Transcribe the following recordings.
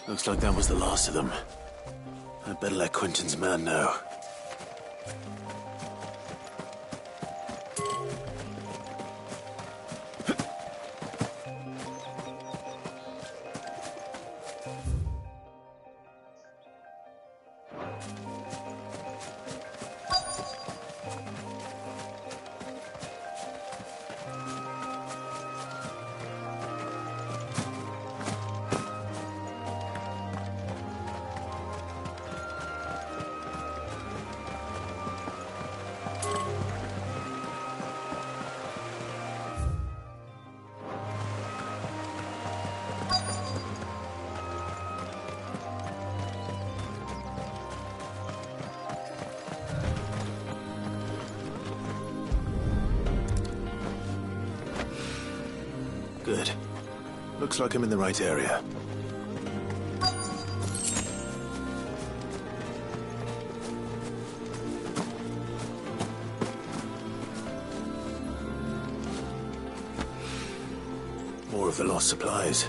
Looks like that was the last of them. I'd better let Quentin's man know. Good. Looks like I'm in the right area. More of the lost supplies.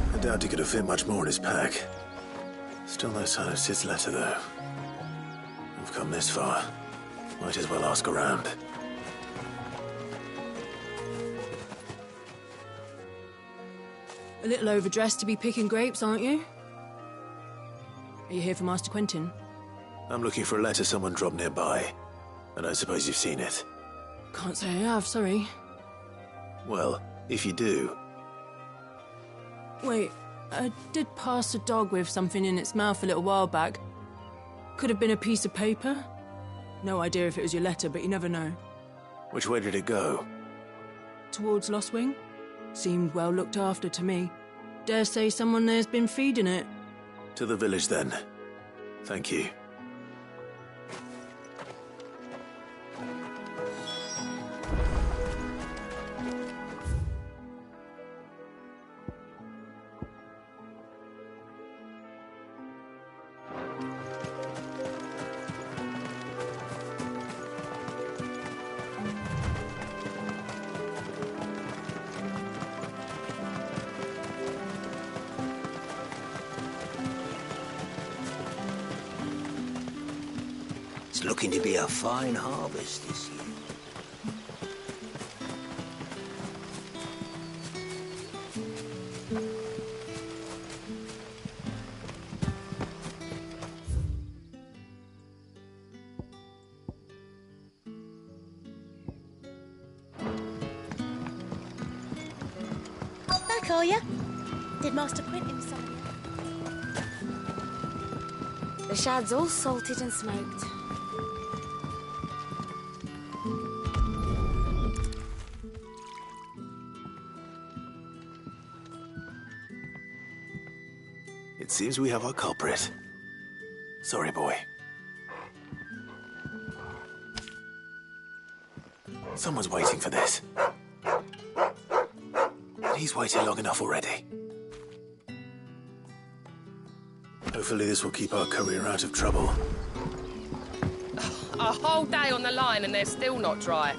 I doubt he could have fit much more in his pack. Still no sign of Sid's letter, though. We've come this far. Might as well ask around. A little overdressed to be picking grapes, aren't you? Are you here for Master Quentin? I'm looking for a letter someone dropped nearby. And I suppose you've seen it. Can't say I have, sorry. Well, if you do... Wait, I did pass a dog with something in its mouth a little while back. Could have been a piece of paper. No idea if it was your letter, but you never know. Which way did it go? Towards Lost Wing? Seemed well looked after to me. Dare say someone there's been feeding it. To the village, then. Thank you. It's looking to be a fine harvest this year. Back, are ya? Did Master Quentin summon you? The shad's all salted and smoked. It seems we have our culprit. Sorry, boy. Someone's waiting for this. He's waited long enough already. Hopefully this will keep our courier out of trouble. A whole day on the line and they're still not dry.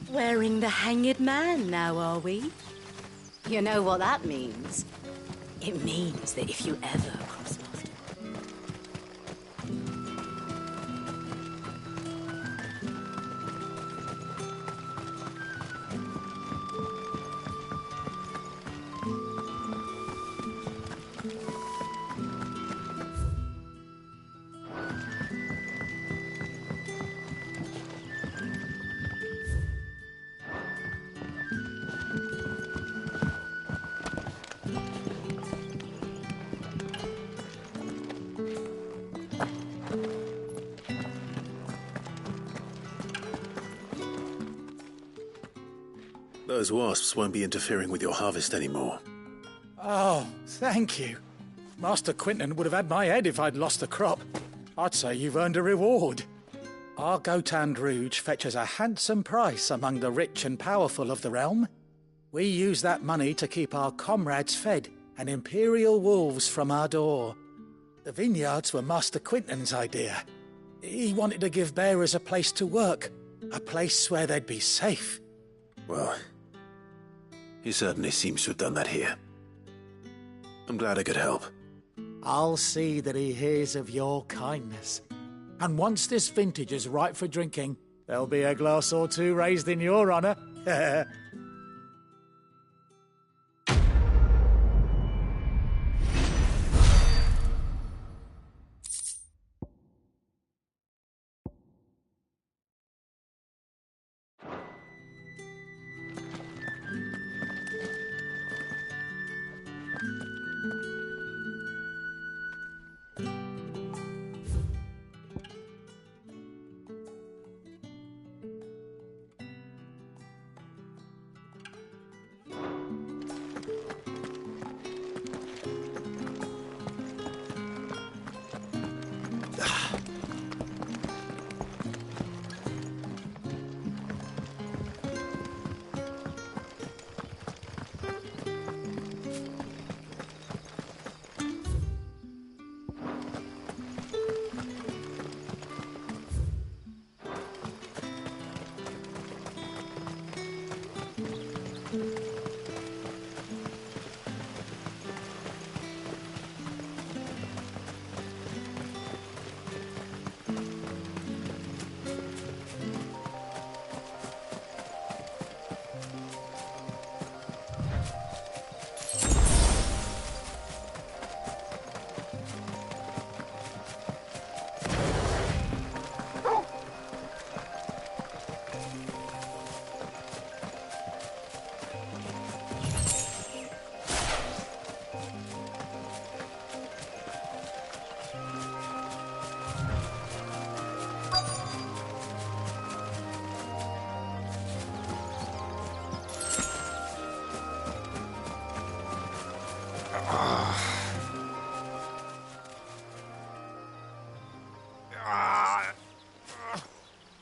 Wearing the hanged man now, are we? You know what that means. It means that if you ever cross Master... Those wasps won't be interfering with your harvest anymore. Oh, thank you. Master Quinton would have had my head if I'd lost the crop. I'd say you've earned a reward. Our Gotand Rouge fetches a handsome price among the rich and powerful of the realm. We use that money to keep our comrades fed and imperial wolves from our door. The vineyards were Master Quinton's idea. He wanted to give bearers a place to work, a place where they'd be safe. Well, he certainly seems to have done that here. I'm glad I could help. I'll see that he hears of your kindness. And once this vintage is ripe for drinking, there'll be a glass or two raised in your honour.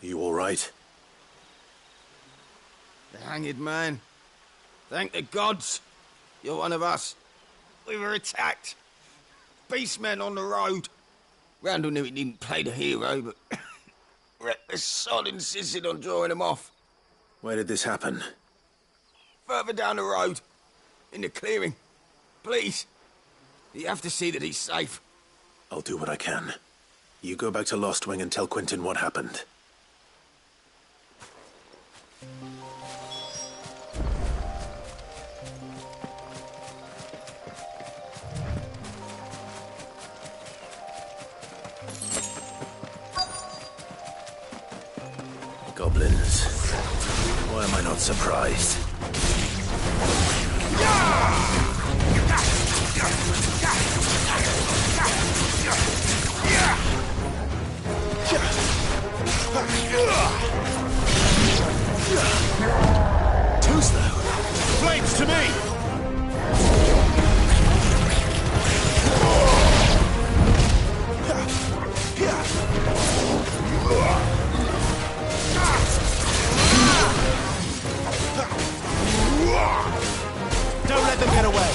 You all right? The hanged man. Thank the gods. You're one of us. We were attacked. Beastmen on the road. Randall knew he didn't play the hero, but reckless sod insisted on drawing him off. Where did this happen? Further down the road. In the clearing. Please. You have to see that he's safe. I'll do what I can. You go back to Lost Wing and tell Quinton what happened. Goblins. Why am I not surprised? Too slow. Flames to me! Don't let them get away!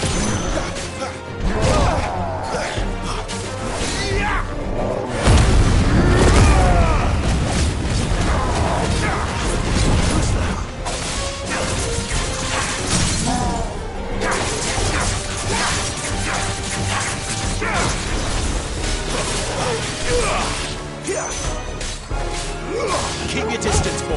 Keep your distance, boy.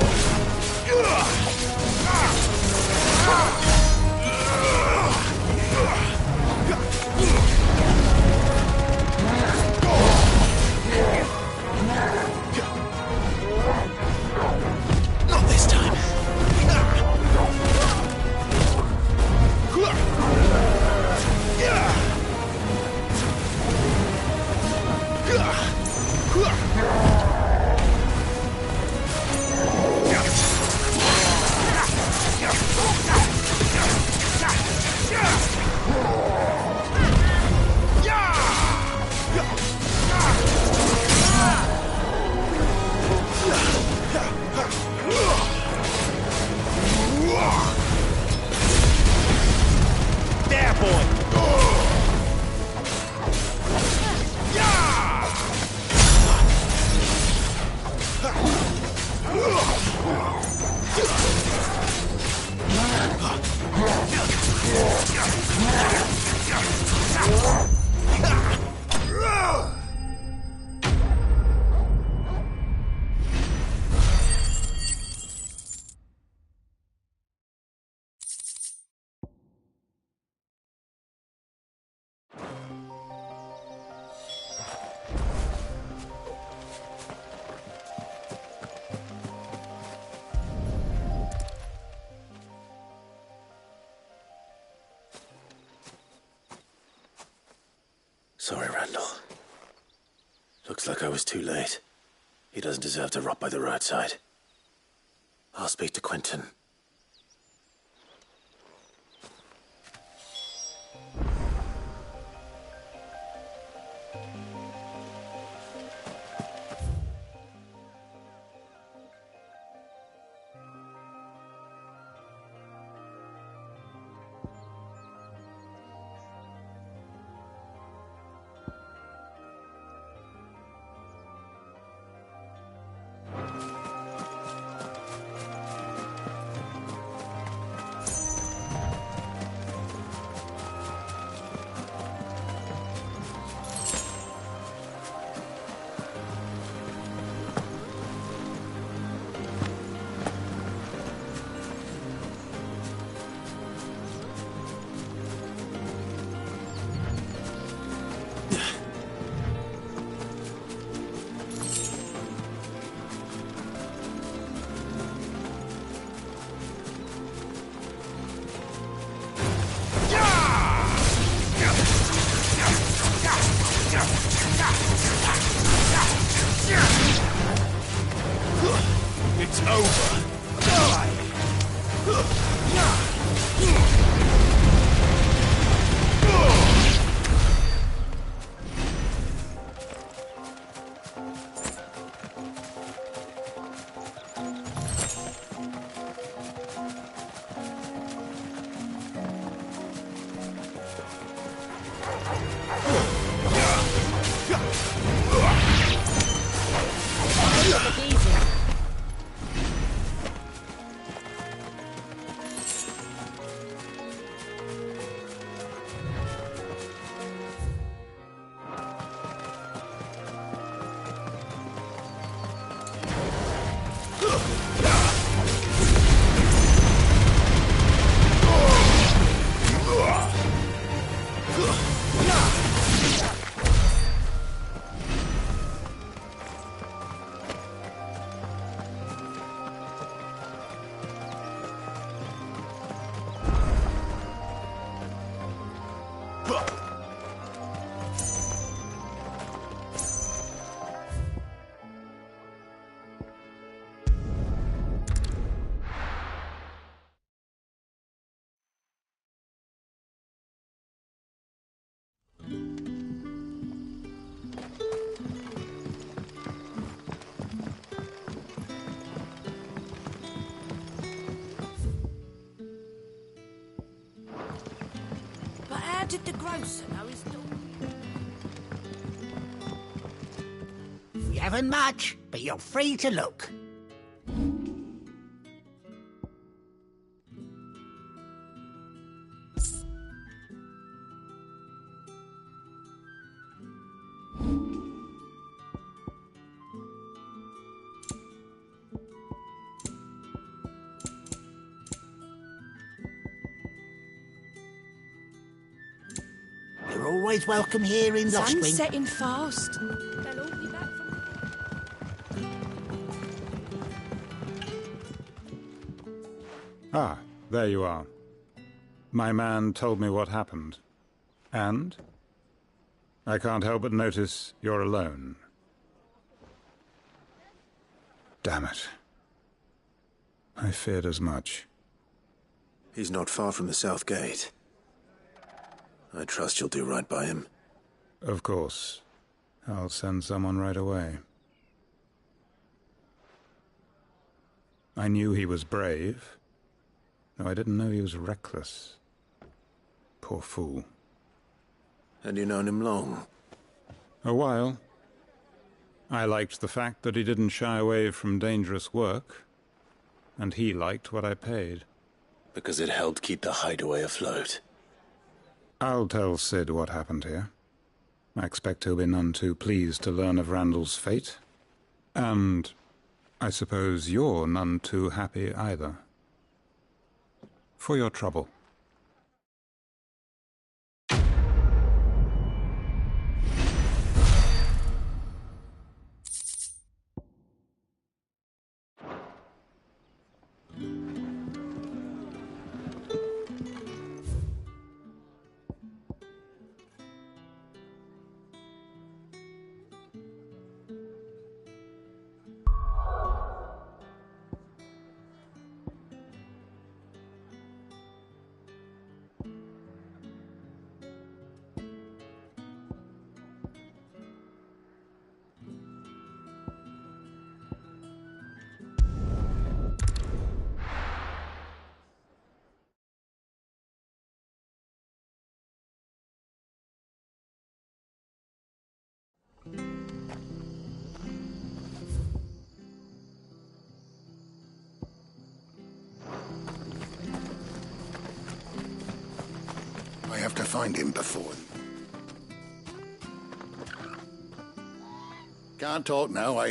Not this time. Yeah. Sorry, Randall. Looks like I was too late. He doesn't deserve to rot by the roadside. I'll speak to Quentin. It's over. Die! But how did the grocer know his daughter? We haven't much, but you're free to look. You're always welcome here in Lost Sun's Wing. setting fast. They'll all be back from... Ah, there you are. My man told me what happened. And? I can't help but notice you're alone. Damn it. I feared as much. He's not far from the south gate. I trust you'll do right by him. Of course. I'll send someone right away. I knew he was brave, though I didn't know he was reckless. Poor fool. And you known him long? A while. I liked the fact that he didn't shy away from dangerous work, and he liked what I paid. Because it helped keep the hideaway afloat. I'll tell Sid what happened here. I expect he'll be none too pleased to learn of Randall's fate. And I suppose you're none too happy either. For your trouble. have to find him before... Can't talk now,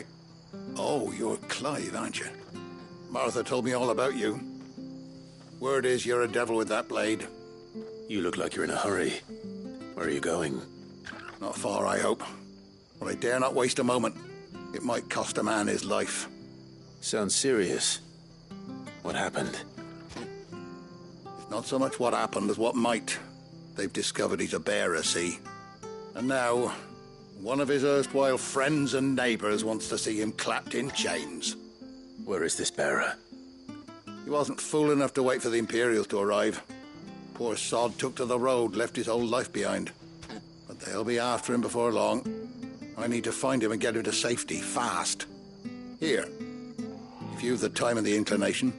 Oh, you're Clive, aren't you? Martha told me all about you. Word is you're a devil with that blade. You look like you're in a hurry. Where are you going? Not far, I hope. But I dare not waste a moment. It might cost a man his life. Sounds serious. What happened? It's not so much what happened as what might. They've discovered he's a bearer, see? And now, one of his erstwhile friends and neighbours wants to see him clapped in chains. Where is this bearer? He wasn't fool enough to wait for the Imperials to arrive. Poor sod took to the road, left his whole life behind. But they'll be after him before long. I need to find him and get him to safety, fast. Here, if you've the time and the inclination,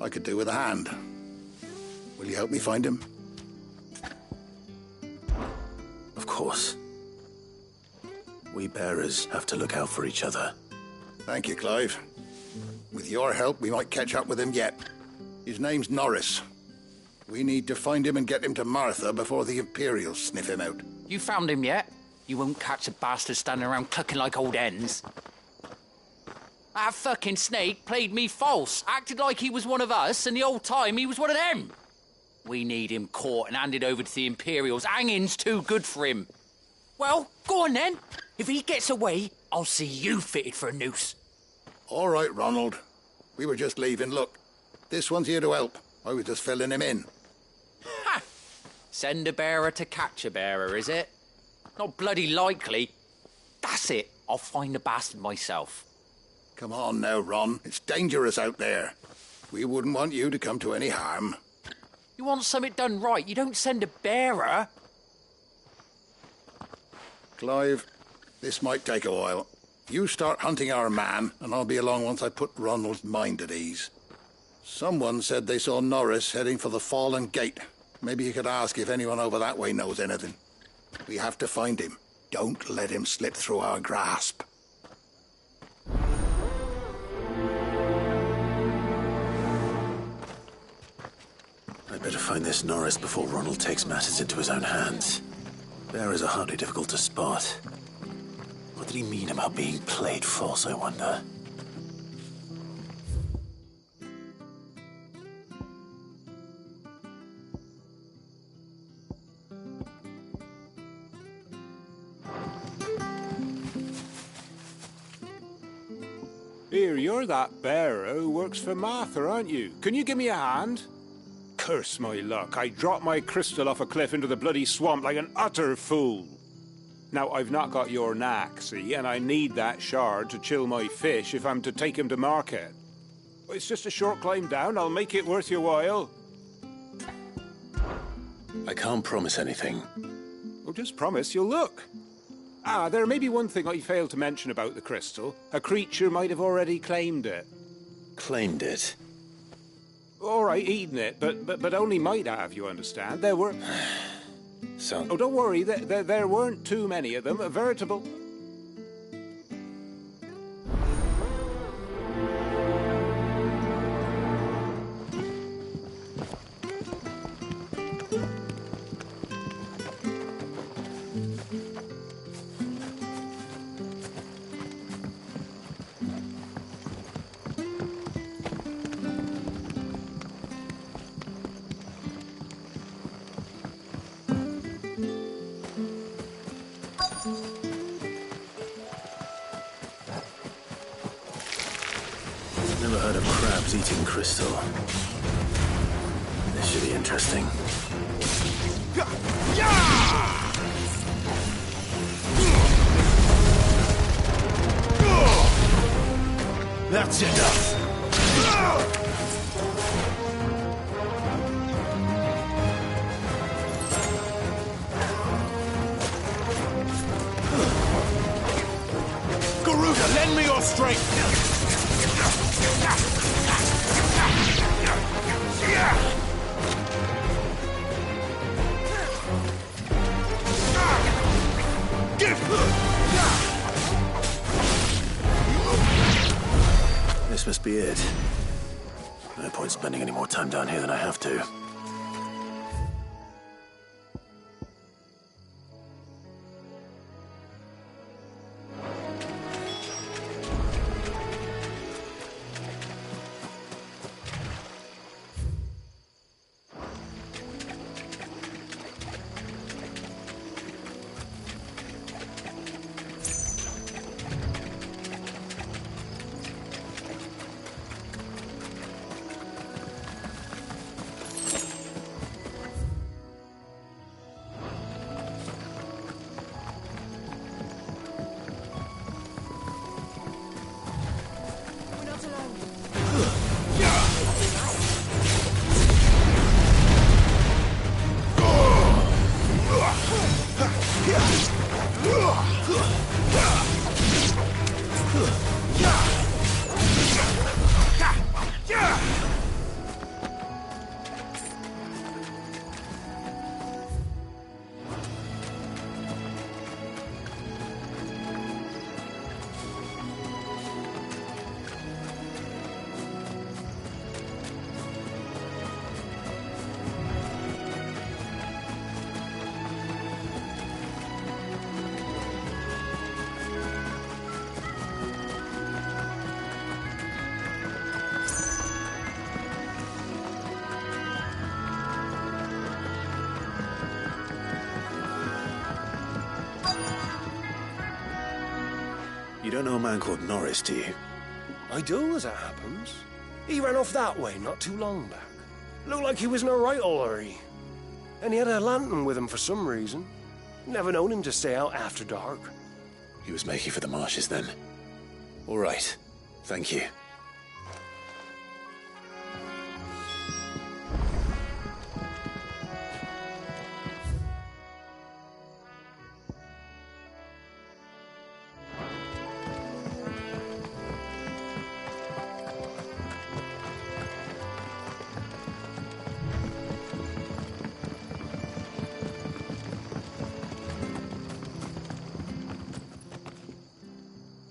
I could do with a hand. Will you help me find him? Of course. We bearers have to look out for each other. Thank you, Clive. With your help, we might catch up with him yet. His name's Norris. We need to find him and get him to Martha before the Imperials sniff him out. You found him yet? You won't catch a bastard standing around clucking like old hens. That fucking snake played me false, acted like he was one of us, and the whole time he was one of them. We need him caught and handed over to the Imperials. Hanging's too good for him. Well, go on then. If he gets away, I'll see you fitted for a noose. All right, Ronald. We were just leaving. Look, this one's here to help. I was just filling him in. Ha! Send a bearer to catch a bearer, is it? Not bloody likely. That's it. I'll find the bastard myself. Come on now, Ron. It's dangerous out there. We wouldn't want you to come to any harm. You want something done right, you don't send a bearer. Clive, this might take a while. You start hunting our man, and I'll be along once I put Ronald's mind at ease. Someone said they saw Norris heading for the Fallen Gate. Maybe you could ask if anyone over that way knows anything. We have to find him. Don't let him slip through our grasp. I'd better find this Norris before Ronald takes matters into his own hands. Bearers are hardly difficult to spot. What did he mean about being played false, I wonder? Here, you're that bearer who works for Martha, aren't you? Can you give me a hand? Curse my luck, I dropped my crystal off a cliff into the bloody swamp like an utter fool. Now, I've not got your knack, see, and I need that shard to chill my fish if I'm to take him to market. It's just a short climb down, I'll make it worth your while. I can't promise anything. Well, just promise you'll look. There may be one thing I failed to mention about the crystal. A creature might have already claimed it. Claimed it? All right, eaten it, but only might have, you understand. There were... So... Oh, don't worry, there weren't too many of them. A veritable... Never heard of crabs eating crystal. This should be interesting. That's enough! Garuda, lend me your strength! This must be it. No point spending any more time down here than I have to. You don't know a man called Norris, do you? I do, as it happens. He ran off that way not too long back. Looked like he was in a right hurry. And he had a lantern with him for some reason. Never known him to stay out after dark. He was making for the marshes then. All right. Thank you.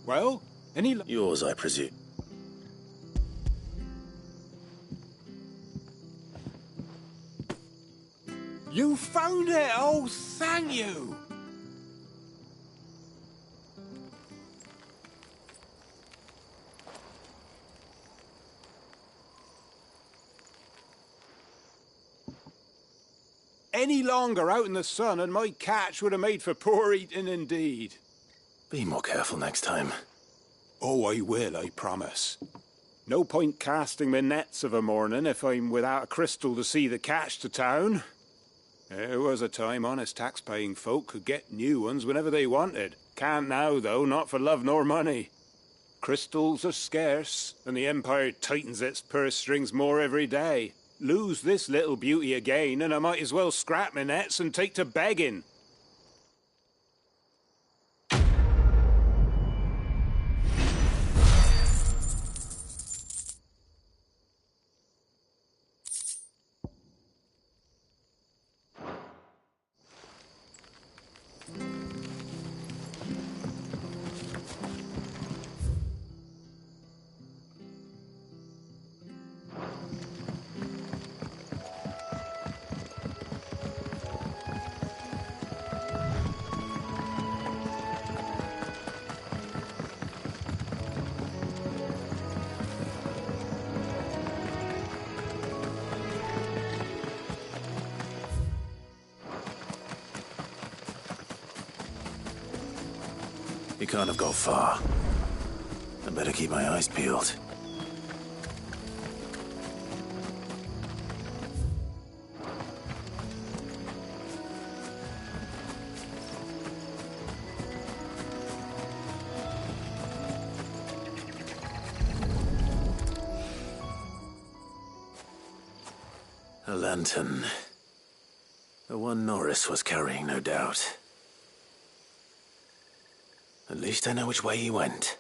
Well, any... Yours, I presume. You found it! Oh, thank you! Any longer out in the sun and my catch would have made for poor eating indeed. Be more careful next time. Oh, I will, I promise. No point casting my nets of a morning if I'm without a crystal to see the catch to town. There was a time honest tax-paying folk could get new ones whenever they wanted. Can't now, though, not for love nor money. Crystals are scarce, and the Empire tightens its purse strings more every day. Lose this little beauty again, and I might as well scrap my nets and take to begging. He can't have got far. I better keep my eyes peeled. A lantern. The one Norris was carrying, no doubt. At least I know which way he went.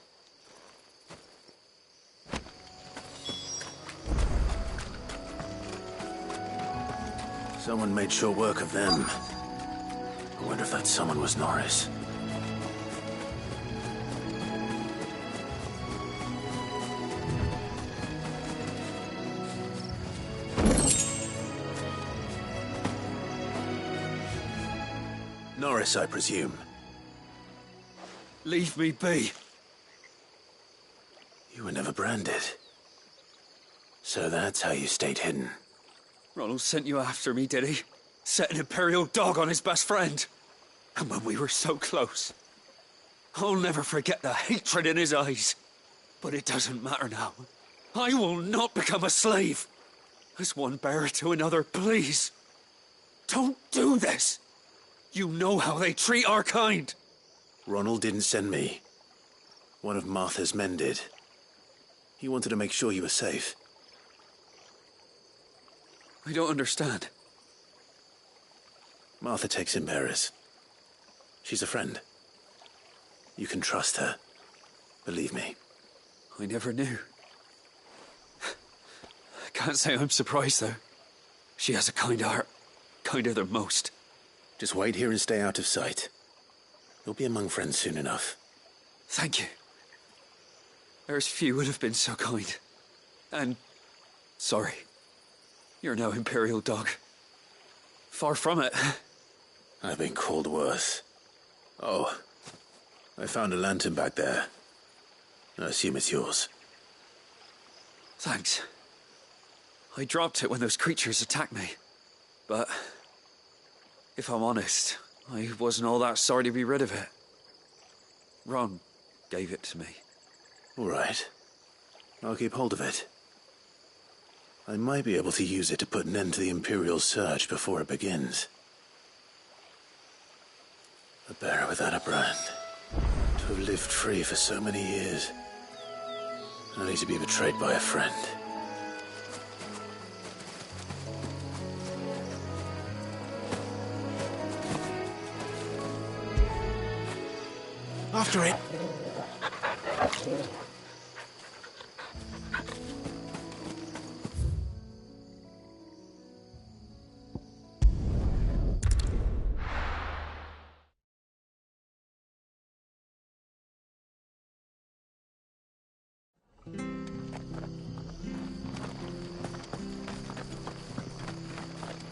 Someone made short work of them. I wonder if that someone was Norris. Norris, I presume. Leave me be. You were never branded. So that's how you stayed hidden. Ronald sent you after me, did he? Set an Imperial dog on his best friend. And when we were so close. I'll never forget the hatred in his eyes. But it doesn't matter now. I will not become a slave. As one bearer to another, please. Don't do this. You know how they treat our kind. Ronald didn't send me. One of Martha's men did. He wanted to make sure you were safe. I don't understand. Martha takes in bearers. She's a friend. You can trust her. Believe me. I never knew. I can't say I'm surprised, though. She has a kind heart. Kinder than most. Just wait here and stay out of sight. You'll be among friends soon enough. Thank you. There's few would have been so kind. And... sorry. You're no Imperial dog. Far from it. I've been called worse. Oh. I found a lantern back there. I assume it's yours. Thanks. I dropped it when those creatures attacked me. But... if I'm honest, I wasn't all that sorry to be rid of it. Ron, gave it to me. All right. I'll keep hold of it. I might be able to use it to put an end to the Imperial search before it begins. A bearer without a brand. To have lived free for so many years. Only to be betrayed by a friend. After it.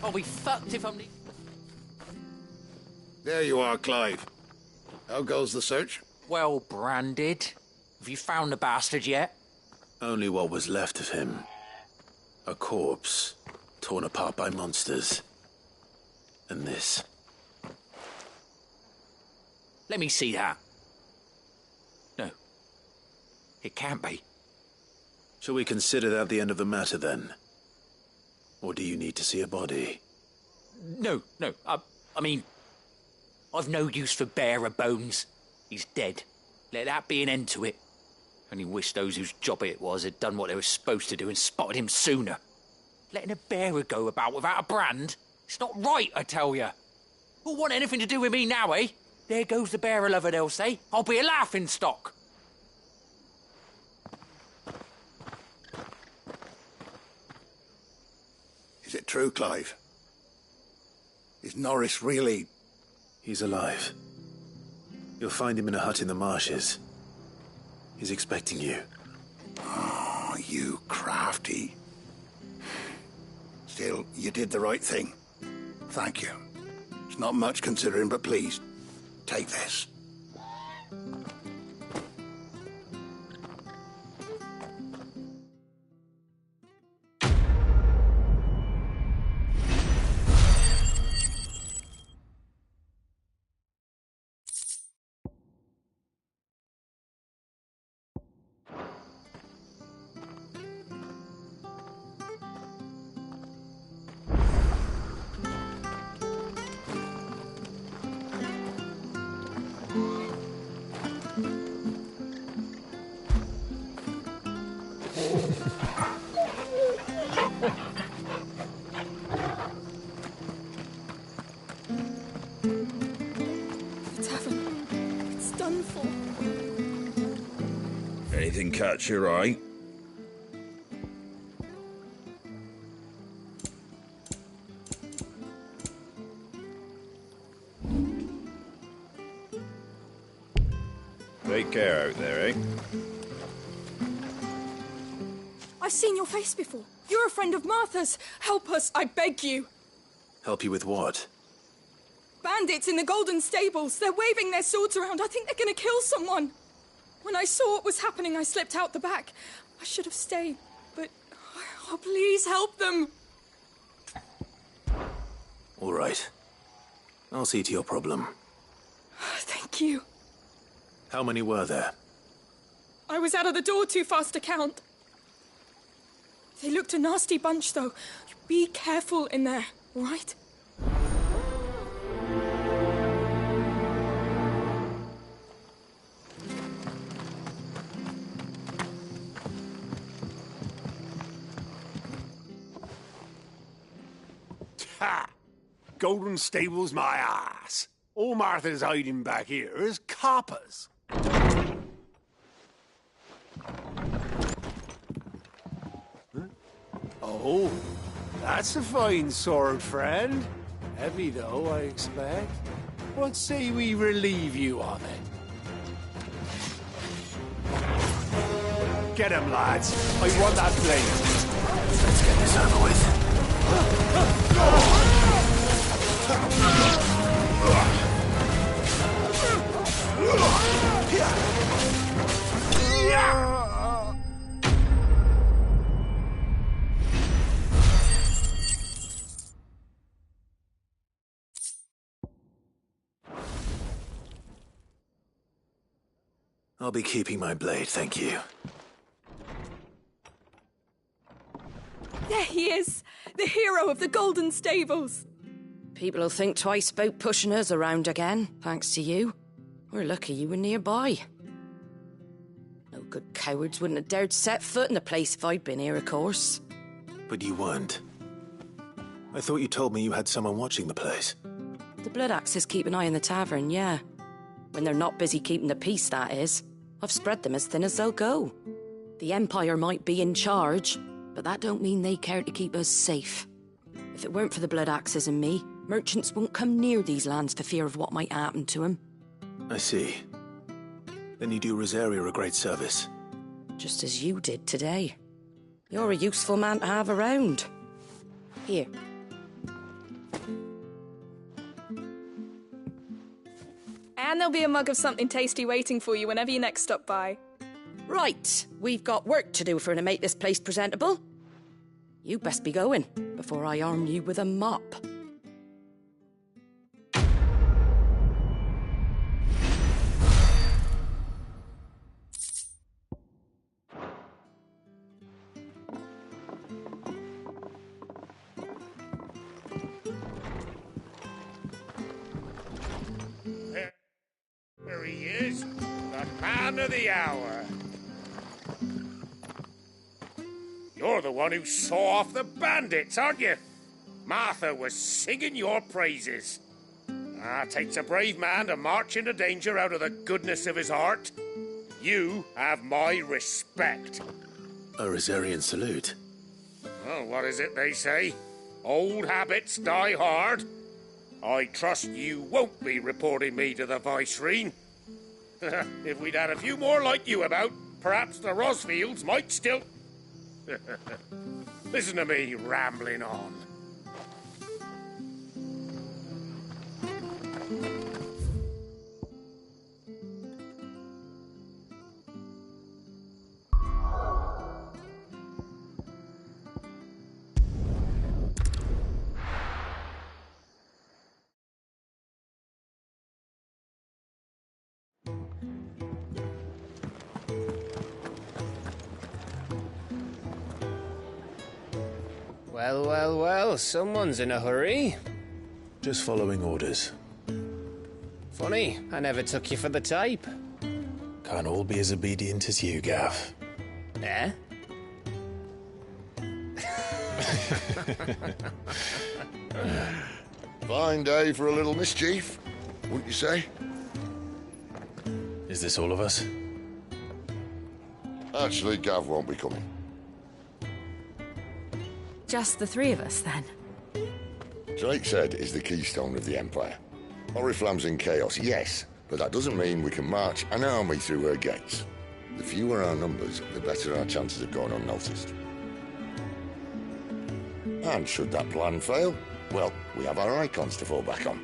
I'll be fucked if I'm... There you are, Clive. How goes the search? Well branded. Have you found the bastard yet? Only what was left of him. A corpse, torn apart by monsters. And this. Let me see that. No. It can't be. Shall we consider that the end of the matter, then? Or do you need to see a body? No. I mean... I've no use for bearer bones. He's dead. Let that be an end to it. Only wish those whose job it was had done what they were supposed to do and spotted him sooner. Letting a bearer go about without a brand? It's not right, I tell you. Who'll want anything to do with me now, eh? There goes the bearer lover, they'll say. I'll be a laughingstock. Is it true, Clive? Is Norris really... He's alive. You'll find him in a hut in the marshes. He's expecting you. Oh, you crafty. Still, you did the right thing. Thank you. It's not much considering, but please, take this. Anything catch your eye? Take care out there, eh? I've seen your face before. You're a friend of Martha's. Help us, I beg you. Help you with what? Bandits in the Golden Stables. They're waving their swords around. I think they're going to kill someone. When I saw what was happening, I slipped out the back. I should have stayed, but... Oh, please help them. All right. I'll see to your problem. Thank you. How many were there? I was out of the door too fast to count. They looked a nasty bunch, though. Be careful in there, all right? Ha! Golden Stables, my ass. All Martha's hiding back here is coppers. Huh? Oh, that's a fine sword, friend. Heavy, though, I expect. What say we relieve you of it? Get him, lads. I want that blade. Let's get this over with. I'll be keeping my blade, thank you. There he is! The hero of the Golden Stables! People will think twice about pushing us around again, thanks to you. We're lucky you were nearby. No good cowards wouldn't have dared set foot in the place if I'd been here, of course. But you weren't. I thought you told me you had someone watching the place. The Blood Axes keep an eye on the tavern, yeah. When they're not busy keeping the peace, that is. I've spread them as thin as they'll go. The Empire might be in charge, but that don't mean they care to keep us safe. If it weren't for the Blood Axes and me, merchants won't come near these lands for fear of what might happen to them. I see. Then you do Rosaria a great service. Just as you did today. You're a useful man to have around. Here. And there'll be a mug of something tasty waiting for you whenever you next stop by. Right, we've got work to do for to make this place presentable. You best be going, before I arm you with a mop. There he is, the man of the hour. You're the one who saw off the bandits, aren't you? Martha was singing your praises. Takes a brave man to march into danger out of the goodness of his heart. You have my respect. A Rosarian salute. Well, what is it they say? Old habits die hard. I trust you won't be reporting me to the Viceroy. If we'd had a few more like you about, perhaps the Rosfields might still... Listen to me rambling on. Well, someone's in a hurry. Just following orders. Funny, I never took you for the type. Can't all be as obedient as you, Gav. Eh? Fine day for a little mischief, wouldn't you say? Is this all of us? Actually, Gav won't be coming. Just the three of us, then? Drake's Head is the keystone of the Empire. Oriflamme's in chaos, yes, but that doesn't mean we can march an army through her gates. The fewer our numbers, the better our chances of going unnoticed. And should that plan fail, well, we have our icons to fall back on.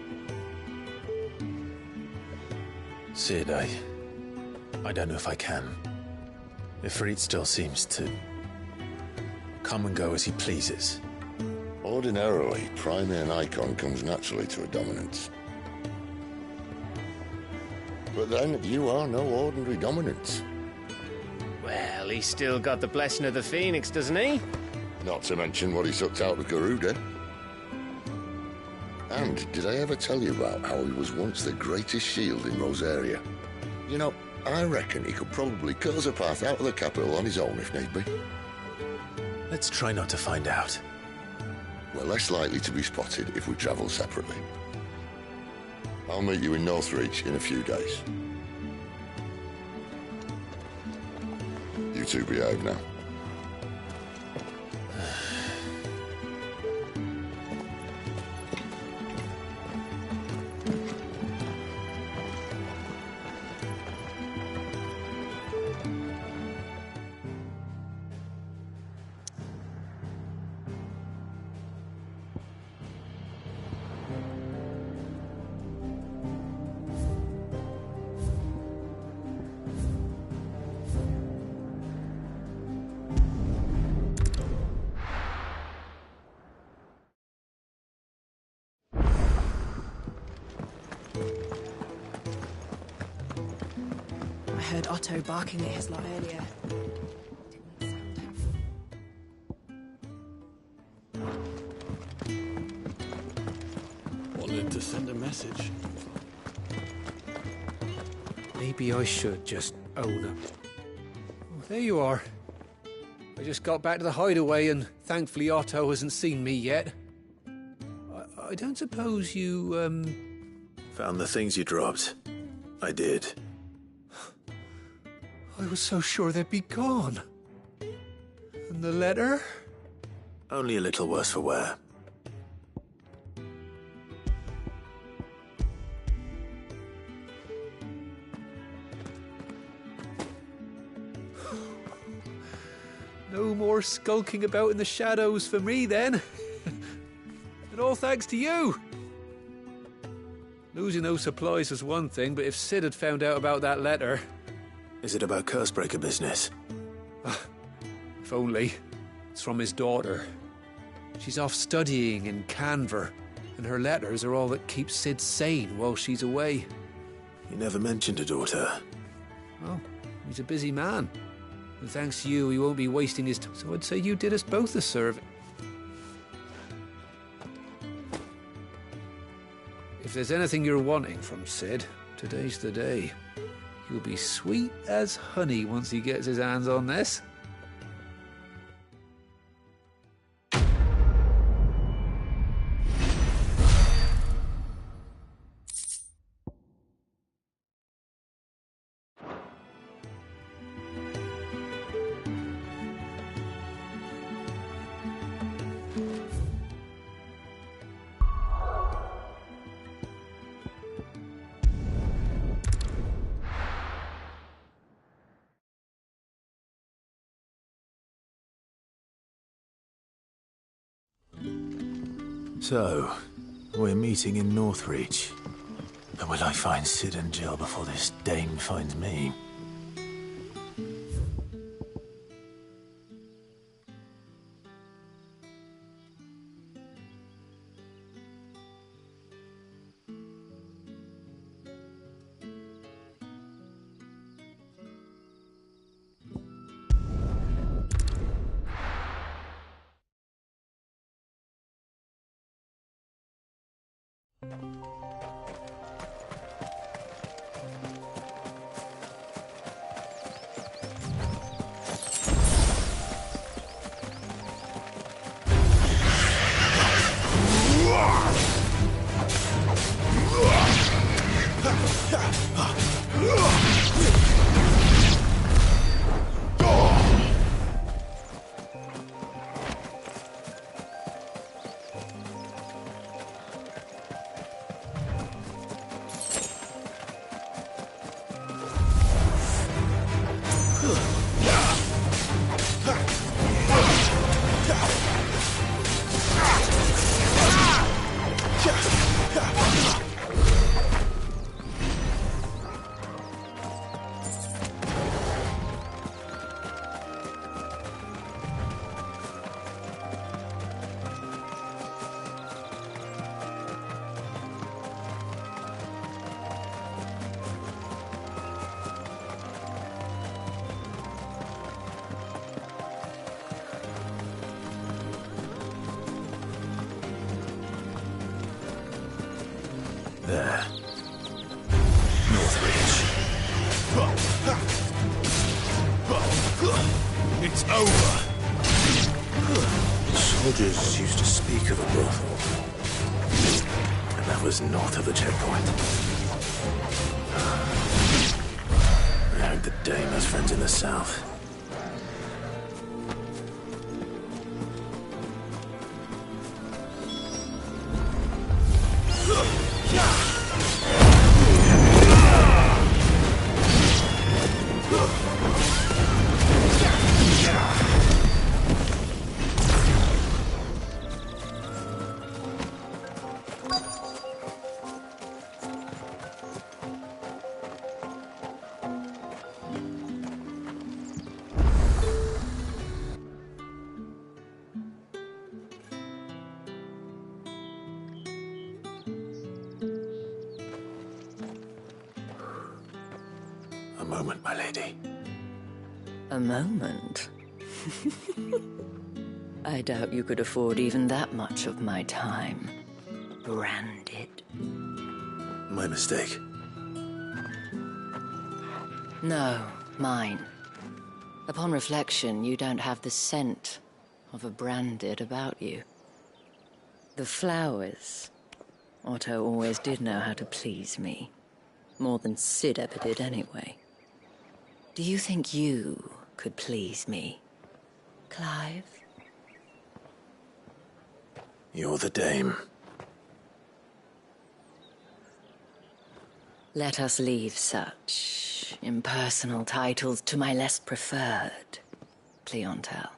Sid, I don't know if I can. Ifrit still seems to come and go as he pleases. Ordinarily, priming an icon comes naturally to a dominance. But then, you are no ordinary dominance. Well, he's still got the blessing of the Phoenix, doesn't he? Not to mention what he sucked out of Garuda. And did I ever tell you about how he was once the greatest shield in Rosaria? You know, I reckon he could probably cut us a path out of the capital on his own if need be. Let's try not to find out. We're less likely to be spotted if we travel separately. I'll meet you in Northreach in a few days. You two behave now. heard Otto barking at his lot earlier. Wanted to send a message. Maybe I should just own up. Oh, there you are. I just got back to the hideaway and thankfully Otto hasn't seen me yet. I don't suppose you, Found the things you dropped. I did. I was so sure they'd be gone. And the letter? Only a little worse for wear. No more skulking about in the shadows for me, then. And all thanks to you. Losing those supplies was one thing, but if Sid had found out about that letter... Is it about Cursebreaker business? If only. It's from his daughter. She's off studying in Canver, and her letters are all that keeps Sid sane while she's away. He never mentioned a daughter. Oh, he's a busy man. And thanks to you, he won't be wasting his time. So I'd say you did us both a service. If there's anything you're wanting from Sid, today's the day. He'll be sweet as honey once he gets his hands on this. So, we're meeting in Northreach. But will I find Sid and Jill before this dame finds me? There. Northreach. It's over. The soldiers used to speak of a brothel. And that was north of the checkpoint. I heard the dame has friends in the south. A moment, my lady. A moment? I doubt you could afford even that much of my time. Branded. My mistake. No, mine. Upon reflection, you don't have the scent of a branded about you. The flowers. Otto always did know how to please me. More than Sid ever did anyway. Do you think you could please me, Clive? You're the dame. Let us leave such impersonal titles to my less preferred clientele.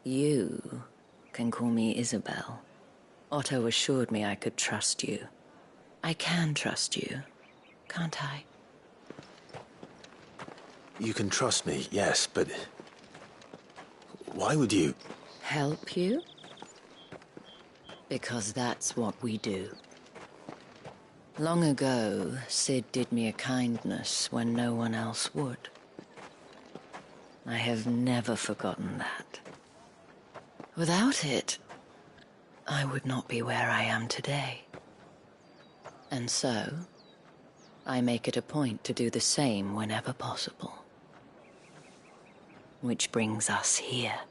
You can call me Isabel. Otto assured me I could trust you. I can trust you, can't I? You can trust me, yes, but... why would you... Help you? Because that's what we do. Long ago, Sid did me a kindness when no one else would. I have never forgotten that. Without it, I would not be where I am today. And so, I make it a point to do the same whenever possible. Which brings us here.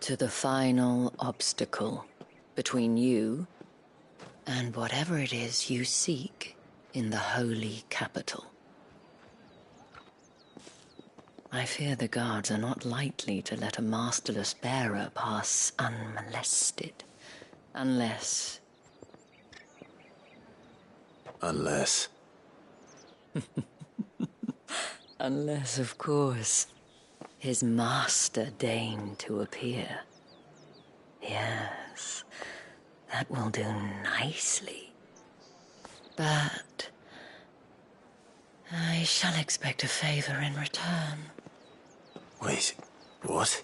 To the final obstacle between you and whatever it is you seek in the holy capital. I fear the guards are not likely to let a masterless bearer pass unmolested. Unless... Unless... Unless, of course, his master deigned to appear. Yes, that will do nicely. But I shall expect a favor in return. Wait, what?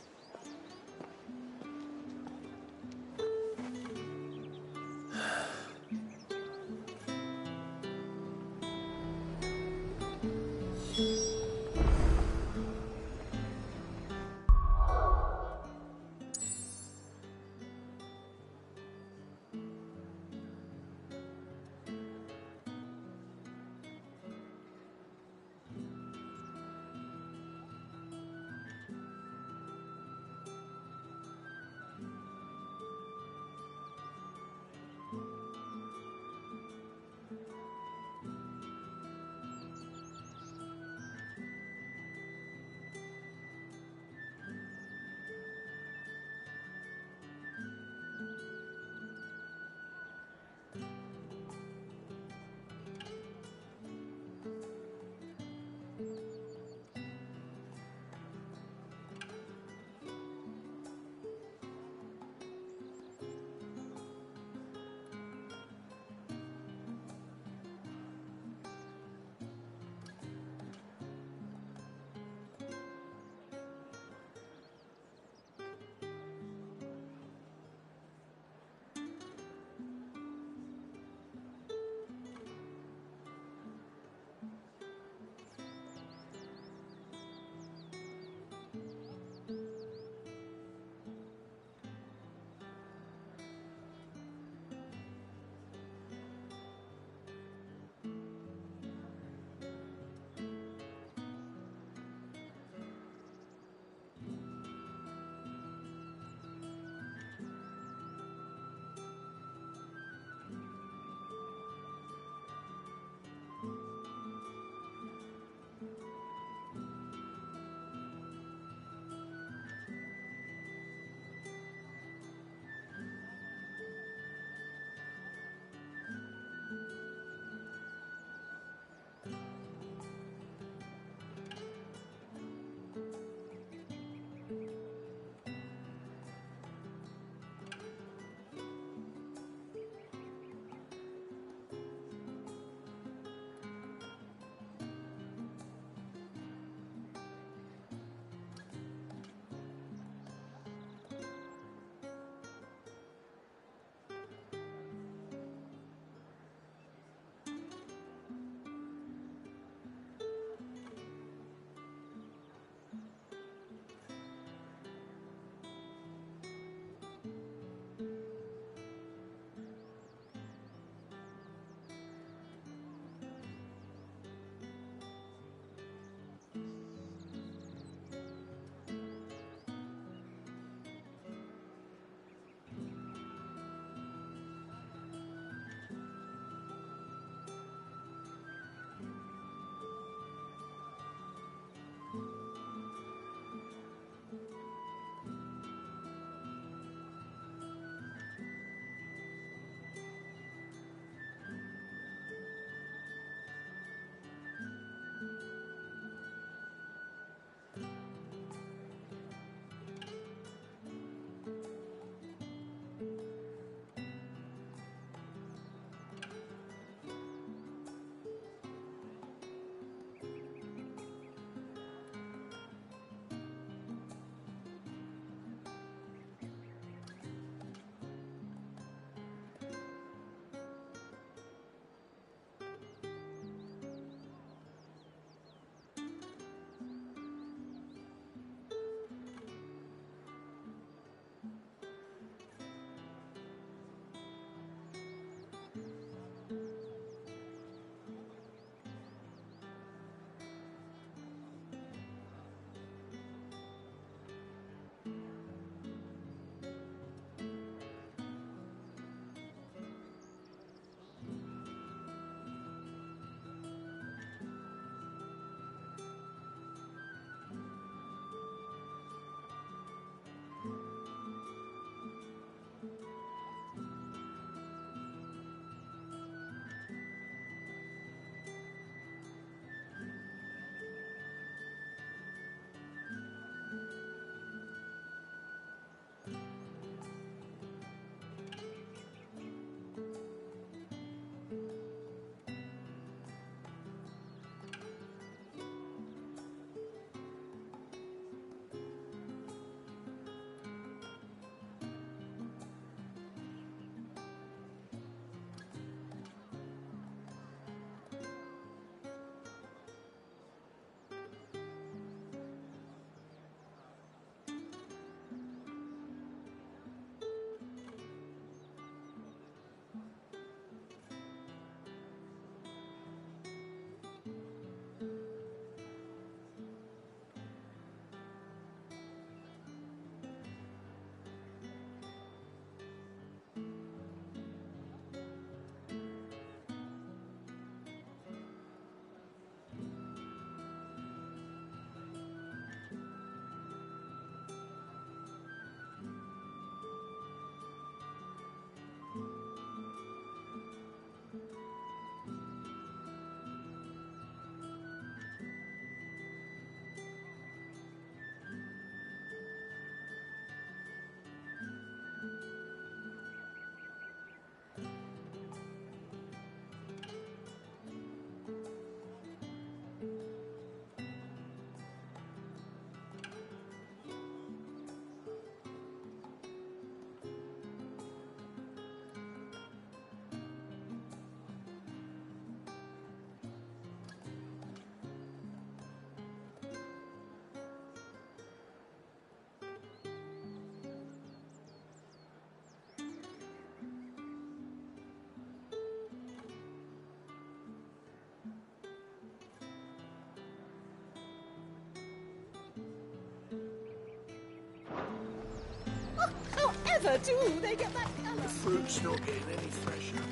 colour too. They get that colour. The fruit's not getting any fresher.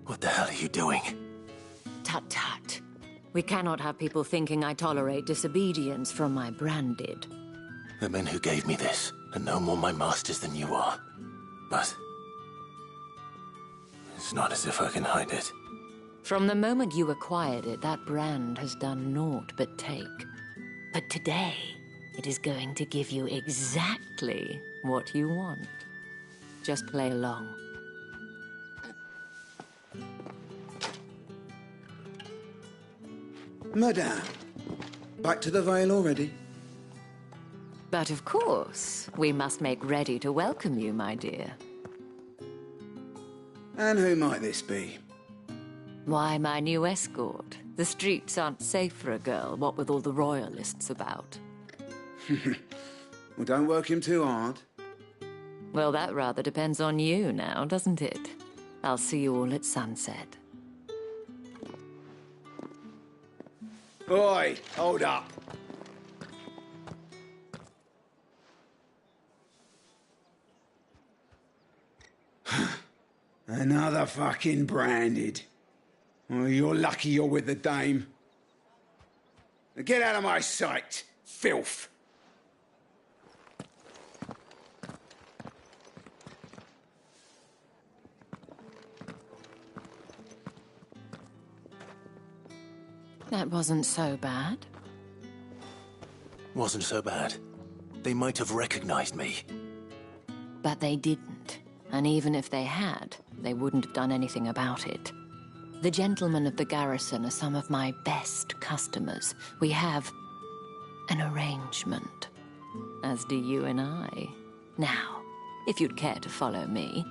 What the hell are you doing? Tut tut. We cannot have people thinking I tolerate disobedience from my branded. The men who gave me this are no more my masters than you are. But it's not as if I can hide it. From the moment you acquired it, that brand has done naught but take. But today, it is going to give you exactly what you want. Just play along. Madame, back to the Vale already? But of course, we must make ready to welcome you, my dear. And who might this be? Why, my new escort. The streets aren't safe for a girl, what with all the royalists about. Well, don't work him too hard. Well, that rather depends on you now, doesn't it? I'll see you all at sunset. Oi, hold up. Another fucking branded. Oh, you're lucky you're with the dame. Now get out of my sight, filth. That wasn't so bad. Wasn't so bad. They might have recognized me. But they didn't. And even if they had, they wouldn't have done anything about it. The gentlemen of the garrison are some of my best customers. We have an arrangement, as do you and I. Now, if you'd care to follow me,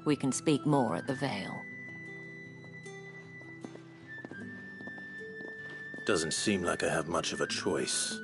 we can speak more at the Vale. Doesn't seem like I have much of a choice.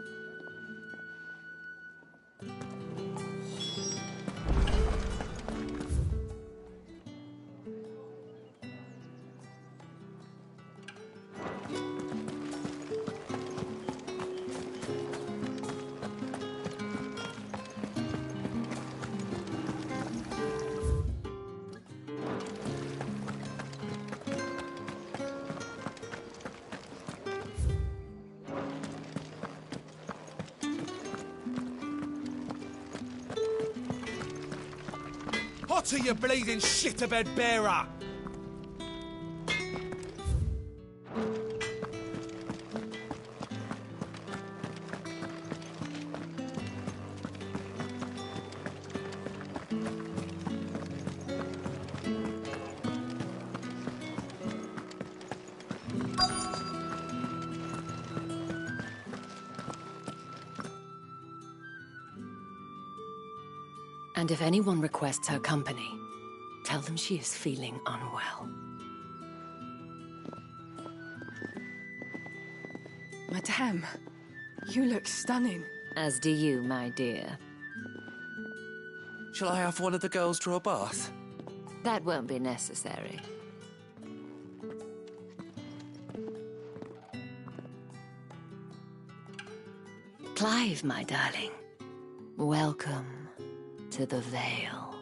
What are you bleeding shit-a-bed bearer? And if anyone requests her company, tell them she is feeling unwell. Madame, you look stunning. As do you, my dear. Shall I have one of the girls draw a bath? That won't be necessary. Clive, my darling. Welcome to the Vale.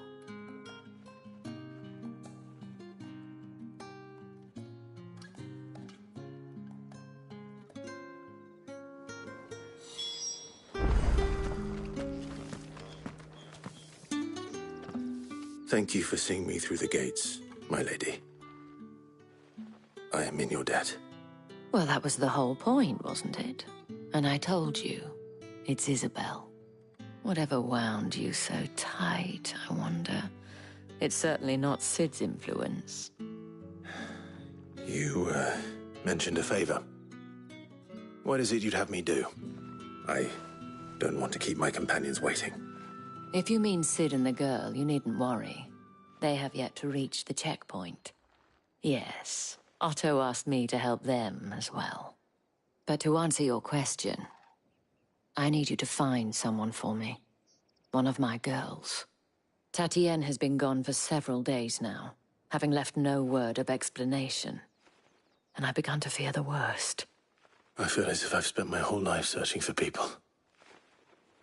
Thank you for seeing me through the gates, my lady. I am in your debt. Well, that was the whole point, wasn't it? And I told you, it's Isabel. Whatever wound you so tight, I wonder. It's certainly not Sid's influence. You, mentioned a favor. What is it you'd have me do? I don't want to keep my companions waiting. If you mean Sid and the girl, you needn't worry. They have yet to reach the checkpoint. Yes, Otto asked me to help them as well. But to answer your question, I need you to find someone for me. One of my girls. Tatienne has been gone for several days now, having left no word of explanation. And I've begun to fear the worst. I feel as if I've spent my whole life searching for people.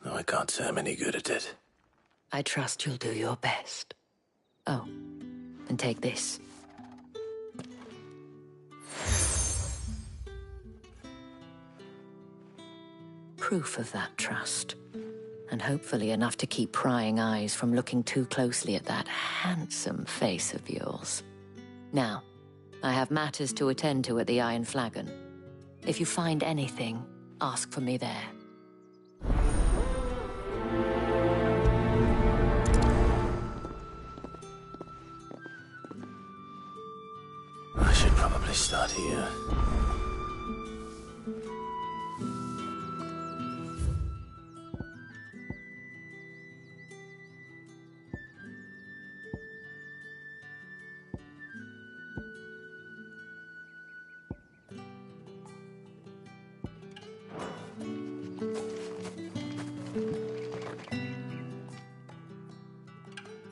though I can't say I'm any good at it. I trust you'll do your best. Oh, and take this. Proof of that trust. And hopefully enough to keep prying eyes from looking too closely at that handsome face of yours. Now, I have matters to attend to at the Iron Flagon. If you find anything, ask for me there. I should probably start here.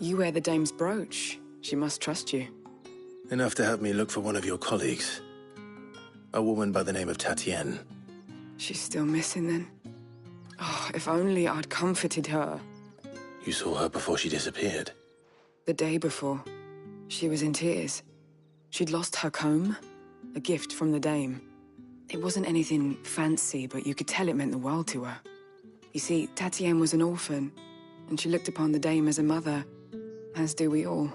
You wear the dame's brooch. She must trust you. Enough to have me look for one of your colleagues. A woman by the name of Tatienne. She's still missing then. Oh, if only I'd comforted her. You saw her before she disappeared. The day before, she was in tears. She'd lost her comb, a gift from the dame. It wasn't anything fancy, but you could tell it meant the world to her. You see, Tatienne was an orphan, and she looked upon the dame as a mother, as do we all.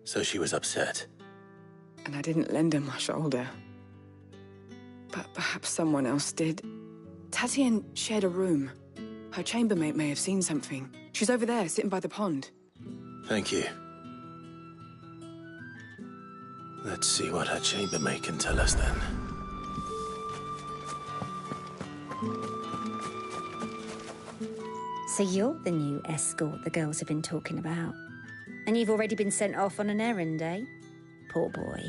So she was upset. And I didn't lend her my shoulder. But perhaps someone else did. Tatienne shared a room. Her chambermaid may have seen something. She's over there, sitting by the pond. Thank you. Let's see what her chambermaid can tell us then. So you're the new escort the girls have been talking about. And you've already been sent off on an errand, eh? Poor boy.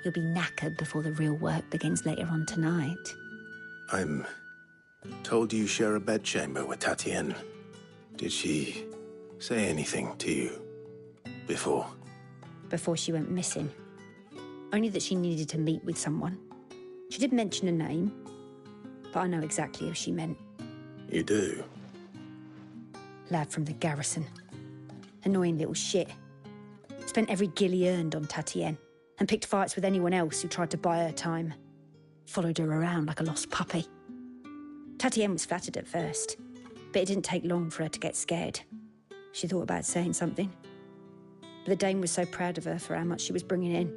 You'll be knackered before the real work begins later on tonight. I'm told you share a bedchamber with Tatienne. Did she say anything to you before? Before she went missing. Only that she needed to meet with someone. She did mention a name, but I know exactly who she meant. You do? Lad from the garrison. Annoying little shit. Spent every guil he earned on Tatienne, and picked fights with anyone else who tried to buy her time. Followed her around like a lost puppy. Tatienne was flattered at first, but it didn't take long for her to get scared. She thought about saying something. But the dame was so proud of her for how much she was bringing in,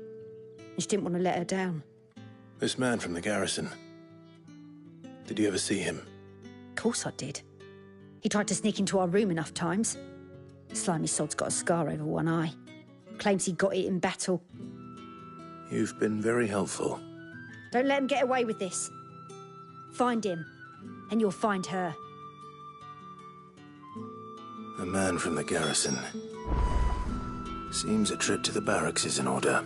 and she didn't want to let her down. This man from the garrison. Did you ever see him? Of course I did. He tried to sneak into our room enough times. Slimy sod's got a scar over one eye. Claims he got it in battle. You've been very helpful. Don't let him get away with this. Find him, and you'll find her. A man from the garrison. Seems a trip to the barracks is in order.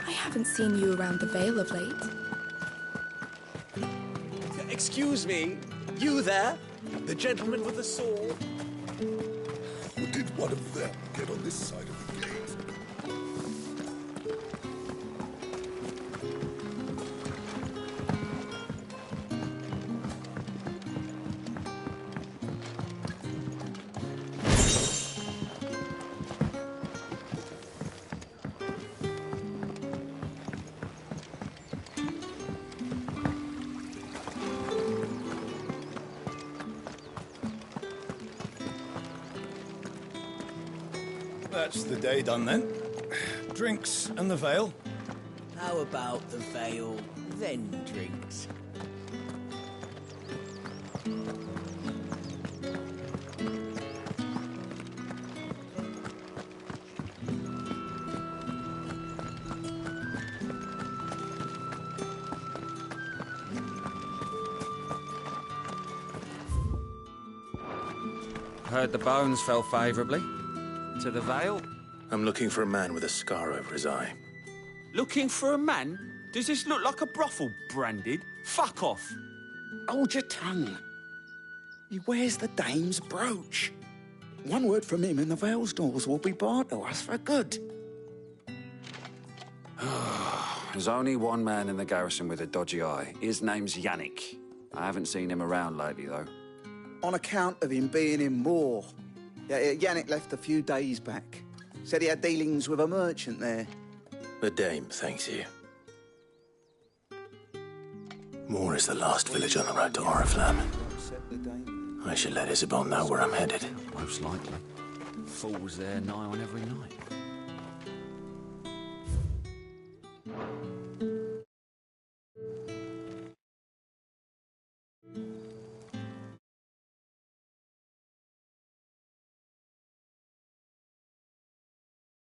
I haven't seen you around the Vale of late. Excuse me, you there? The gentleman with the sword? Did one of them get on this side of the gate? That's the day done then. Drinks and the Vale. How about the Vale, then drinks? Heard the bones fell favourably. To the Vale? I'm looking for a man with a scar over his eye. Looking for a man? Does this look like a brothel, Branded? Fuck off. Hold your tongue. He wears the dame's brooch. One word from him and the Vale's doors will be barred to us for good. There's only one man in the garrison with a dodgy eye. His name's Yannick. I haven't seen him around lately, though. On account of him being in Moor. Yeah, Yannick left a few days back. Said he had dealings with a merchant there. The dame thanks you. Moor is the last village on the road to Oriflamme. I should let Isabel know where I'm headed. Most likely. Fool's there nigh on every night.